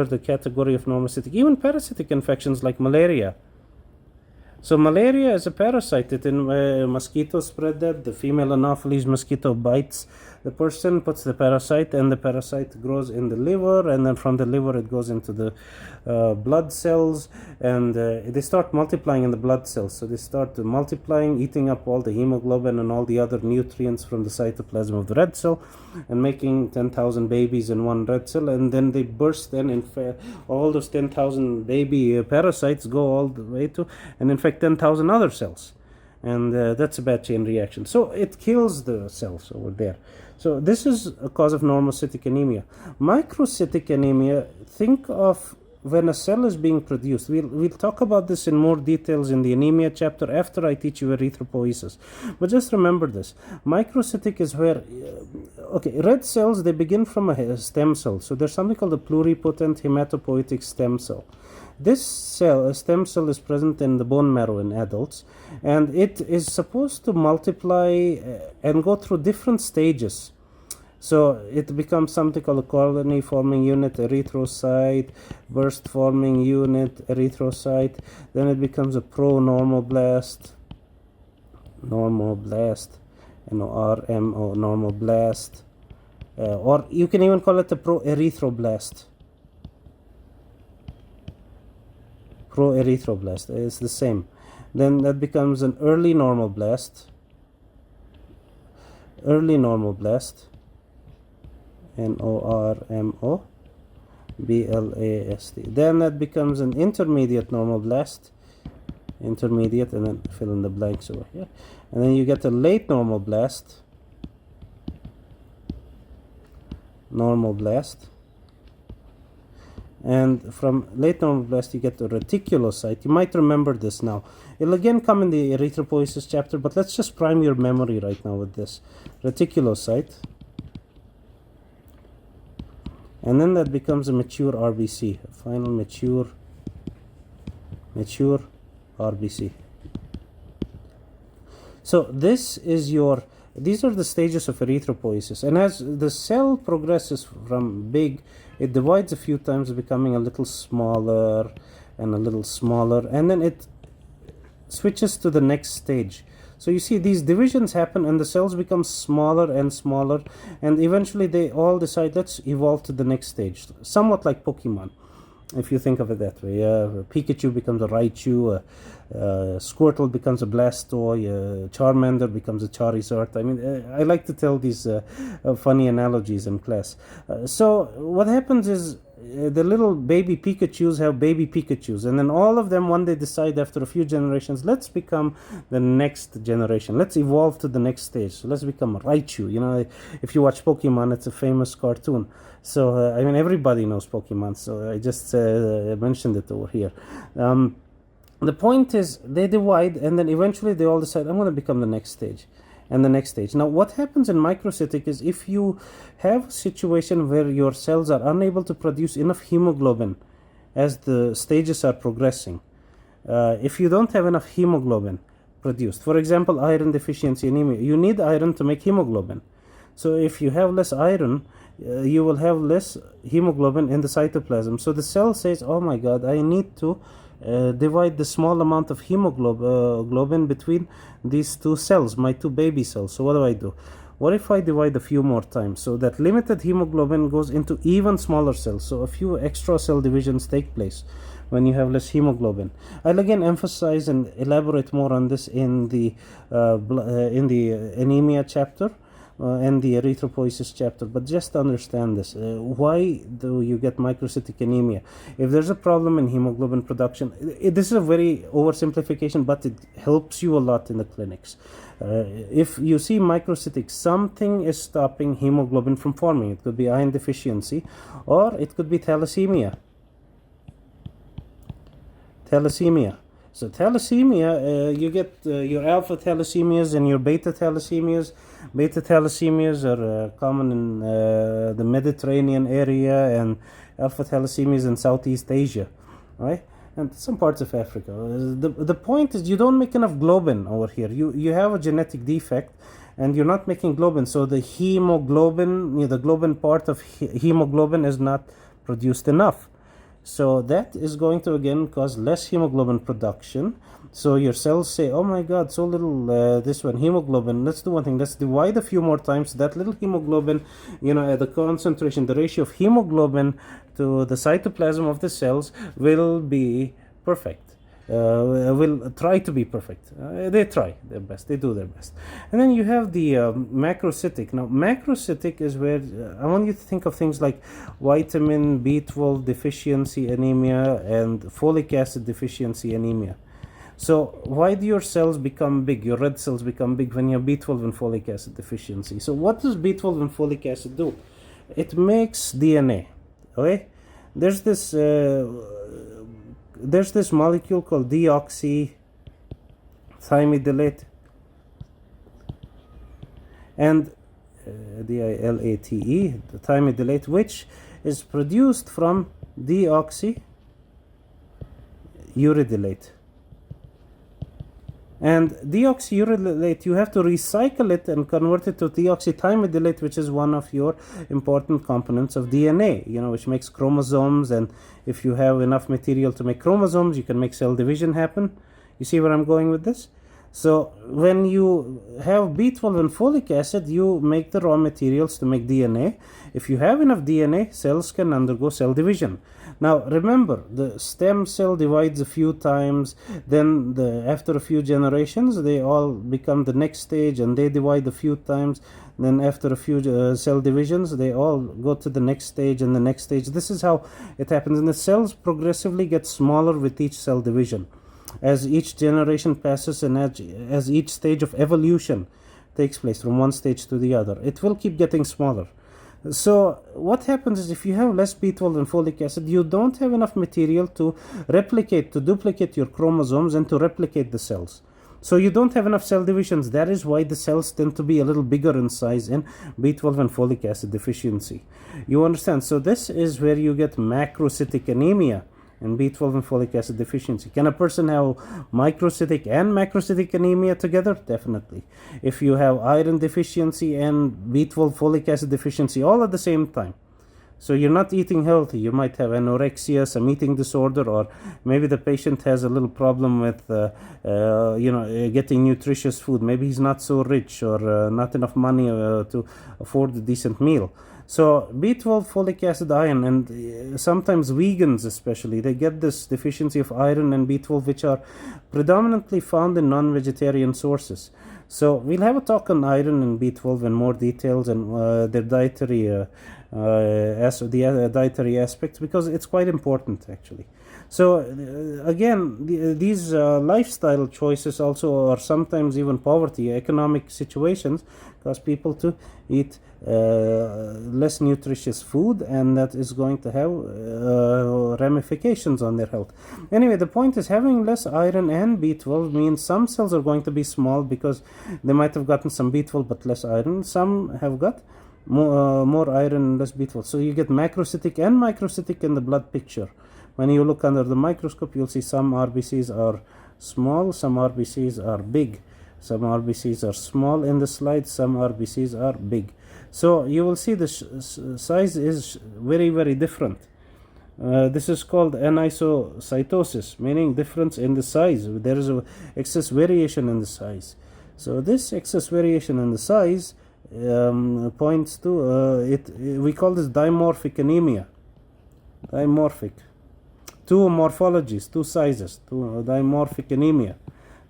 the category of normocytic. Even parasitic infections like malaria. So malaria is a parasite. Mosquitoes spread that. The female Anopheles mosquito bites the person, puts the parasite, and the parasite grows in the liver, and then from the liver it goes into the blood cells, and they start multiplying in the blood cells. So they start multiplying, eating up all the hemoglobin and all the other nutrients from the cytoplasm of the red cell, and making 10,000 babies in one red cell, and then they burst. Then all those 10,000 baby parasites go all the way to and infect 10,000 other cells, and that's a bad chain reaction. So it kills the cells over there. So this is a cause of normocytic anemia. Microcytic anemia, think of when a cell is being produced. We'll talk about this in more details in the anemia chapter after I teach you erythropoiesis. But just remember this. Microcytic is where, red cells, they begin from a stem cell. So there's something called a pluripotent hematopoietic stem cell. This stem cell is present in the bone marrow in adults, and it is supposed to multiply and go through different stages. So it becomes something called a colony forming unit, erythrocyte, burst forming unit, erythrocyte. Then it becomes a pro-normoblast, normoblast, NORMO, normoblast, or you can even call it a pro-erythroblast. Pro-erythroblast, it's the same. Then that becomes an early normoblast, NORMOBLAST. Then that becomes an intermediate normoblast, and then fill in the blanks over here. And then you get a late normoblast, and from late normoblast you get a reticulocyte. You might remember this now. It'll again come in the erythropoiesis chapter, but let's just prime your memory right now with this. Reticulocyte. And then that becomes a mature RBC, a final mature RBC. So these are the stages of erythropoiesis. And as the cell progresses from big, it divides a few times, becoming a little smaller and a little smaller, and then it switches to the next stage. So you see these divisions happen, and the cells become smaller and smaller, and eventually they all decide, let's evolve to the next stage, somewhat like Pokemon, if you think of it that way. Pikachu becomes a Raichu, Squirtle becomes a Blastoise, Charmander becomes a Charizard. I mean, I like to tell these funny analogies in class. So what happens is the little baby Pikachus have baby Pikachus, and then all of them one day decide after a few generations, let's become the next generation, let's evolve to the next stage, so let's become a Raichu. You know, if you watch Pokemon, it's a famous cartoon. So I mean, everybody knows Pokemon, so I just mentioned it over here. The point is, they divide, and then eventually they all decide, I'm going to become the next stage and the next stage. Now what happens in microcytic is, if you have a situation where your cells are unable to produce enough hemoglobin as the stages are progressing, if you don't have enough hemoglobin produced, for example iron deficiency anemia, you need iron to make hemoglobin. So if you have less iron, you will have less hemoglobin in the cytoplasm. So the cell says, oh my god, I need to divide the small amount of hemoglobin between these two cells, my two baby cells. So what do? What if I divide a few more times? So that limited hemoglobin goes into even smaller cells. So a few extra cell divisions take place when you have less hemoglobin. I'll again emphasize and elaborate more on this in the anemia chapter and the erythropoiesis chapter, but just understand this. Why do you get microcytic anemia? If there's a problem in hemoglobin production, this is a very oversimplification, but it helps you a lot in the clinics. If you see microcytic, something is stopping hemoglobin from forming. It could be iron deficiency, or it could be thalassemia. So thalassemia, you get your alpha thalassemias and your beta thalassemias. Beta thalassemias are common in the Mediterranean area, and alpha thalassemias in Southeast Asia, right? And some parts of Africa. The point is, you don't make enough globin over here. You have a genetic defect, and you're not making globin. So the hemoglobin, the globin part of hemoglobin is not produced enough. So that is going to again cause less hemoglobin production. So your cells say, oh my god, so little this one hemoglobin, let's do one thing, let's divide a few more times. That little hemoglobin, the concentration, the ratio of hemoglobin to the cytoplasm of the cells will be perfect. Will try to be perfect. They try their best, they do their best. And then you have the macrocytic. Now macrocytic is where I want you to think of things like vitamin B12 deficiency anemia and folic acid deficiency anemia. So why do your cells become big, your red cells become big when you have B12 and folic acid deficiency? So what does B12 and folic acid do? It makes DNA. Okay, there's this molecule called deoxythymidylate, and DILATE, the thymidylate, which is produced from deoxyuridylate. And deoxyuridylate, you have to recycle it and convert it to deoxythymidylate, which is one of your important components of DNA, which makes chromosomes. And if you have enough material to make chromosomes, you can make cell division happen. You see where I'm going with this? So when you have B12 and folic acid, you make the raw materials to make DNA. If you have enough DNA, cells can undergo cell division. Now remember, the stem cell divides a few times, then after a few generations they all become the next stage, and they divide a few times, then after a few cell divisions they all go to the next stage and the next stage. This is how it happens, and the cells progressively get smaller with each cell division. As each generation passes and as each stage of evolution takes place from one stage to the other, it will keep getting smaller. So what happens is, if you have less B12 and folic acid, you don't have enough material to duplicate your chromosomes and to replicate the cells. So you don't have enough cell divisions. That is why the cells tend to be a little bigger in size in B12 and folic acid deficiency. You understand? So this is where you get macrocytic anemia and B12 and folic acid deficiency. Can a person have microcytic and macrocytic anemia together? Definitely. If you have iron deficiency and B12 folic acid deficiency all at the same time, so you're not eating healthy, you might have anorexia, some eating disorder, or maybe the patient has a little problem with getting nutritious food. Maybe he's not so rich, or not enough money to afford a decent meal. So B12, folic acid, iron, and sometimes vegans especially, they get this deficiency of iron and B12, which are predominantly found in non-vegetarian sources. So we'll have a talk on iron and B12 in more details, and their dietary dietary aspects, because it's quite important actually. So again, these lifestyle choices also, or sometimes even poverty, economic situations, cause people to eat less nutritious food, and that is going to have ramifications on their health. Anyway, the point is, having less iron and B12 means some cells are going to be small because they might have gotten some B12 but less iron. Some have got more iron and less B12. So you get macrocytic and microcytic in the blood picture. When you look under the microscope, you'll see some RBCs are small, some RBCs are big, some RBCs are small in the slide, some RBCs are big. So you will see the size is very, very different. This is called anisocytosis, meaning difference in the size. There is a excess variation in the size. So this excess variation in the size points to we call this dimorphic anemia. Dimorphic. Two morphologies, two sizes, dimorphic anemia,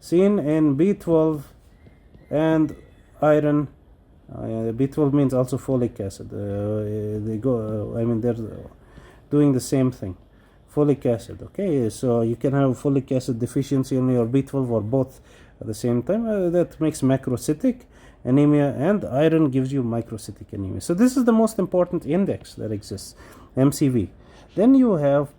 seen in B12 and iron. B12 means also folic acid. They're doing the same thing. Folic acid. Okay, so you can have folic acid deficiency in your B12 or both at the same time. That makes macrocytic anemia, and iron gives you microcytic anemia. So this is the most important index that exists, MCV. Then you have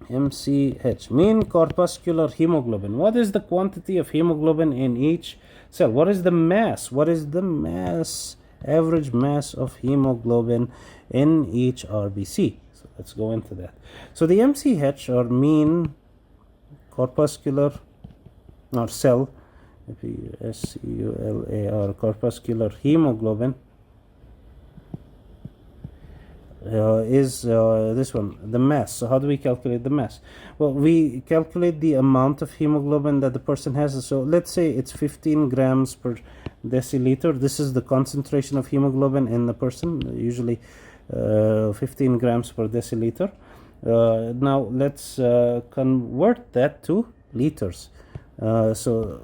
MCH, mean corpuscular hemoglobin. What is the quantity of hemoglobin in each cell? What is the mass? What is the mass, average mass of hemoglobin in each RBC? So let's go into that. So the MCH, or mean corpuscular, or cell, SCULAR, corpuscular hemoglobin, is this one, the mass. So how do we calculate the mass? Well, we calculate the amount of hemoglobin that the person has. So let's say it's 15 grams per deciliter. This is the concentration of hemoglobin in the person, usually 15 grams per deciliter. Now let's convert that to liters. So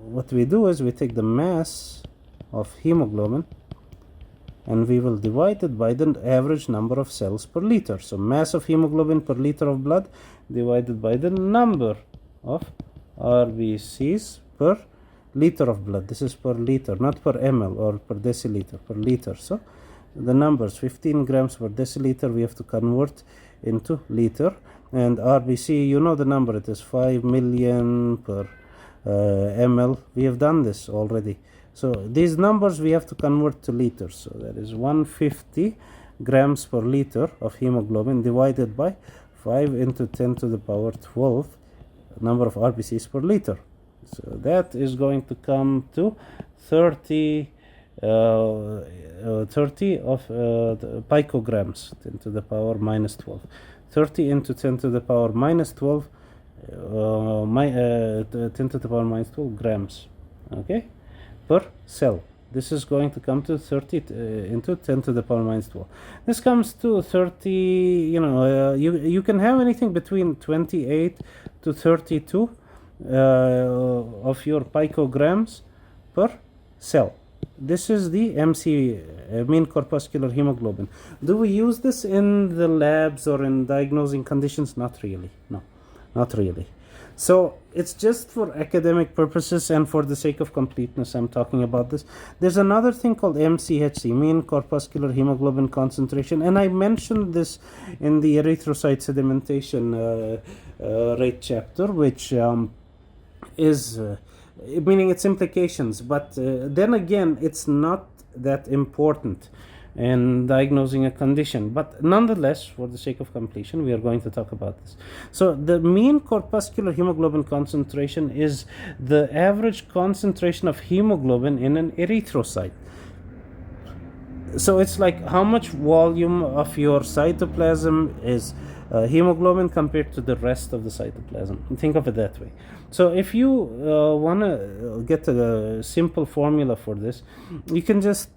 what we do is we take the mass of hemoglobin and we will divide it by the average number of cells per liter. So mass of hemoglobin per liter of blood divided by the number of RBCs per liter of blood. This is per liter, not per ml or per deciliter, per liter. So the numbers 15 grams per deciliter we have to convert into liter, and RBC, you know the number, it is 5 million per ml. We have done this already. So these numbers we have to convert to liters. So that is 150 grams per liter of hemoglobin divided by 5 into 10 to the power 12 number of RBCs per liter. So that is going to come to 30 of picograms, 10 to the power minus 12. 30 into 10 to the power minus 12, 10 to the power minus 12 grams, okay, per cell. This is going to come to 30 into 10 to the power minus 12. This comes to 30, you can have anything between 28 to 32 of your picograms per cell. This is the MC, mean corpuscular hemoglobin. Do we use this in the labs or in diagnosing conditions? Not really. No, not really. So it's just for academic purposes and for the sake of completeness I'm talking about this. There's another thing called MCHC, mean corpuscular hemoglobin concentration, and I mentioned this in the erythrocyte sedimentation rate chapter, which is meaning its implications, but then again it's not that important in diagnosing a condition, but nonetheless, for the sake of completion, we are going to talk about this. So the mean corpuscular hemoglobin concentration is the average concentration of hemoglobin in an erythrocyte. So it's like how much volume of your cytoplasm is hemoglobin compared to the rest of the cytoplasm. Think of it that way. So if you want to get a simple formula for this, you can just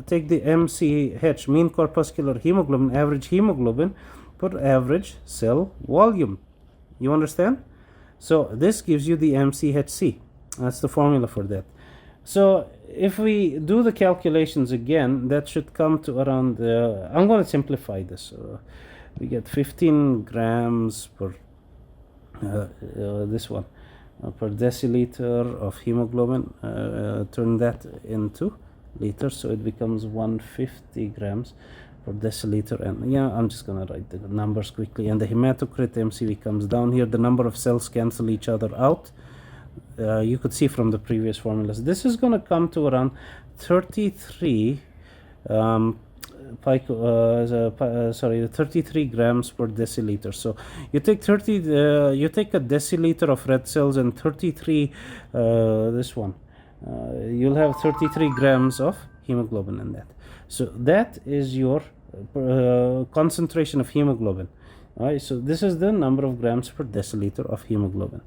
take the MCH, mean corpuscular hemoglobin, average hemoglobin per average cell volume. You understand? So this gives you the MCHC. That's the formula for that. So if we do the calculations again, that should come to around, I'm going to simplify this. We get 15 grams per, this one, per deciliter of hemoglobin. Turn that into liters, so it becomes 150 grams per deciliter. And yeah, I'm just going to write the numbers quickly. And the hematocrit MCV comes down here. The number of cells cancel each other out. You could see from the previous formulas. This is going to come to around 33 33 grams per deciliter. So you take a deciliter of red cells and 33 this one, you'll have 33 grams of hemoglobin in that. So that is your concentration of hemoglobin. All right, so this is the number of grams per deciliter of hemoglobin.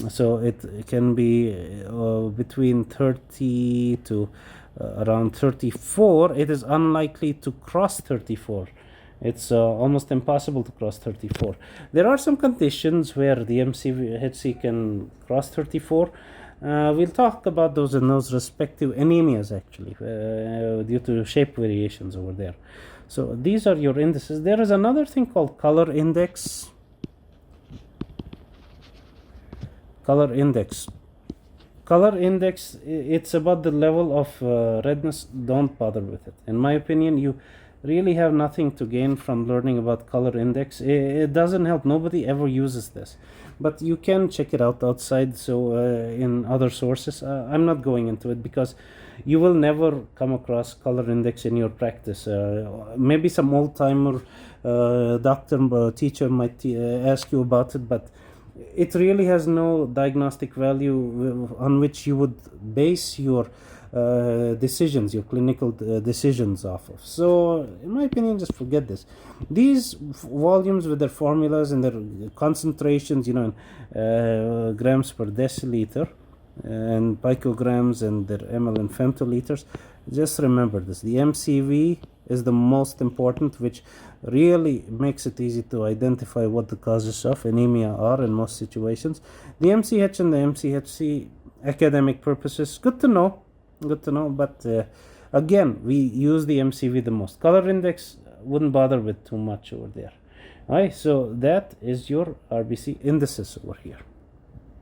So it can be between 30 to around 34. It is unlikely to cross 34. It's almost impossible to cross 34. There are some conditions where the MCHC can cross 34. We'll talk about those in those respective anemias actually, due to shape variations over there. So these are your indices. There is another thing called color index. Color index, it's about the level of redness. Don't bother with it. In my opinion, you really have nothing to gain from learning about color index. It doesn't help. Nobody ever uses this, but you can check it out outside, so in other sources. I'm not going into it because you will never come across color index in your practice. Maybe some old-timer doctor, teacher might ask you about it, but it really has no diagnostic value on which you would base your decisions, your clinical decisions off of. So in my opinion, just forget this. These volumes with their formulas and their concentrations, you know, in grams per deciliter and picograms and their ml and femtoliters, just remember this. The MCV is the most important, which really makes it easy to identify what the causes of anemia are in most situations. The MCH and the MCHC, academic purposes, good to know, but again, we use the MCV the most. Color index, wouldn't bother with too much over there. All right, so that is your RBC indices over here.